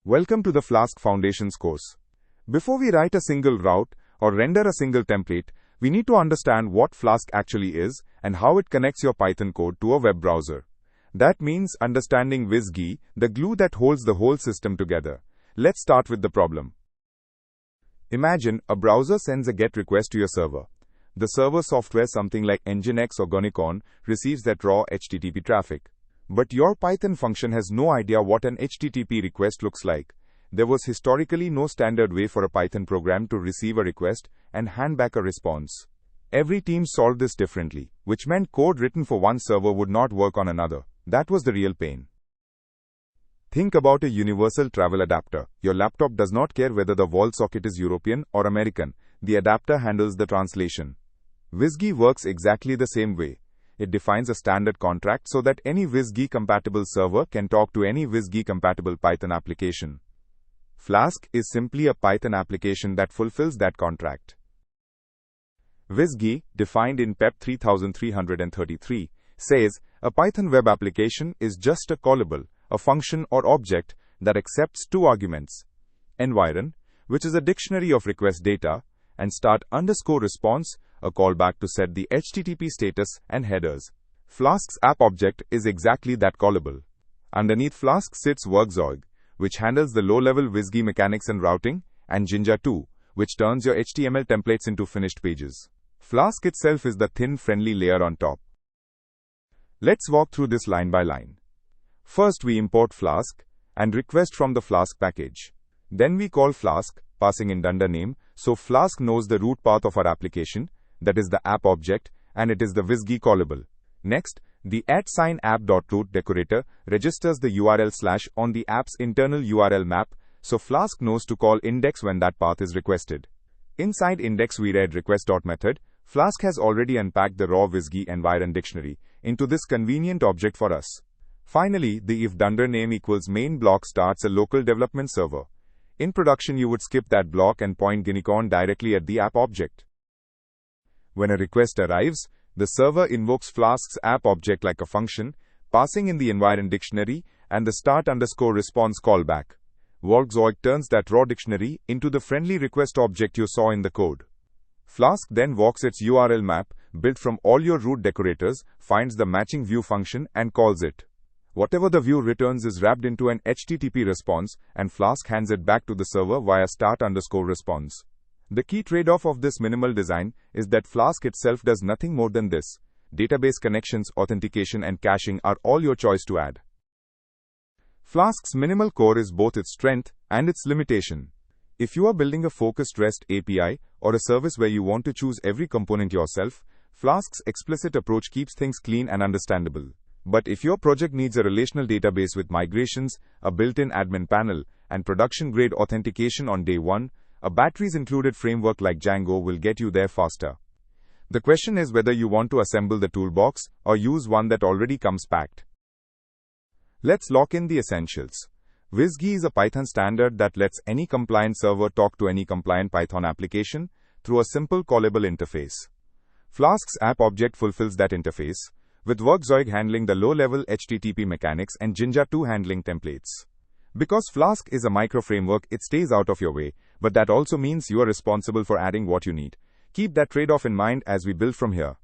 Welcome to the Flask Foundations course. Before we write a single route or render a single template, we need to understand what Flask actually is and how it connects your Python code to a web browser. That means understanding WSGI, the glue that holds the whole system together. Let's start with the problem. Imagine a browser sends a GET request to your server. The server software, something like Nginx or Gonicon, receives that raw HTTP traffic. But your Python function has no idea what an HTTP request looks like. There was historically no standard way for a Python program to receive a request and hand back a response. Every team solved this differently, which meant code written for one server would not work on another. That was the real pain. Think about a universal travel adapter. Your laptop does not care whether the wall socket is European or American. The adapter handles the translation. WSGI works exactly the same way. It defines a standard contract so that any WSGI-compatible server can talk to any WSGI-compatible Python application. Flask is simply a Python application that fulfills that contract. WSGI, defined in PEP 3333, says a Python web application is just a callable, a function or object that accepts two arguments: environ, which is a dictionary of request data, and start_response, a callback to set the HTTP status and headers. Flask's app object is exactly that callable. Underneath Flask sits Werkzeug, which handles the low-level WSGI mechanics and routing, and Jinja2, which turns your HTML templates into finished pages. Flask itself is the thin, friendly layer on top. Let's walk through this line by line. First, we import Flask and request from the Flask package. Then we call Flask, passing in dunder name, so Flask knows the root path of our application, that is the app object, and it is the WSGI callable. Next, the @app.root decorator registers the URL/ on the app's internal URL map, so Flask knows to call index when that path is requested. Inside index we read request.method. Flask has already unpacked the raw WSGI environ dictionary into this convenient object for us. Finally, the if dunder name equals main block starts a local development server. In production, you would skip that block and point Gonicon directly at the app object. When a request arrives, the server invokes Flask's app object like a function, passing in the environ dictionary and the start_response callback. Werkzeug turns that raw dictionary into the friendly request object you saw in the code. Flask then walks its URL map, built from all your root decorators, finds the matching view function and calls it. Whatever the view returns is wrapped into an HTTP response, and Flask hands it back to the server via start_response. The key trade-off of this minimal design is that Flask itself does nothing more than this. Database connections, authentication, and caching are all your choice to add. Flask's minimal core is both its strength and its limitation. If you are building a focused REST API or a service where you want to choose every component yourself, Flask's explicit approach keeps things clean and understandable. But if your project needs a relational database with migrations, a built-in admin panel, and production-grade authentication on day one, a batteries-included framework like Django will get you there faster. The question is whether you want to assemble the toolbox or use one that already comes packed. Let's lock in the essentials. WSGI is a Python standard that lets any compliant server talk to any compliant Python application through a simple callable interface. Flask's app object fulfills that interface, with Werkzeug handling the low-level HTTP mechanics and Jinja2 handling templates. Because Flask is a microframework, it stays out of your way, but that also means you are responsible for adding what you need. Keep that trade-off in mind as we build from here.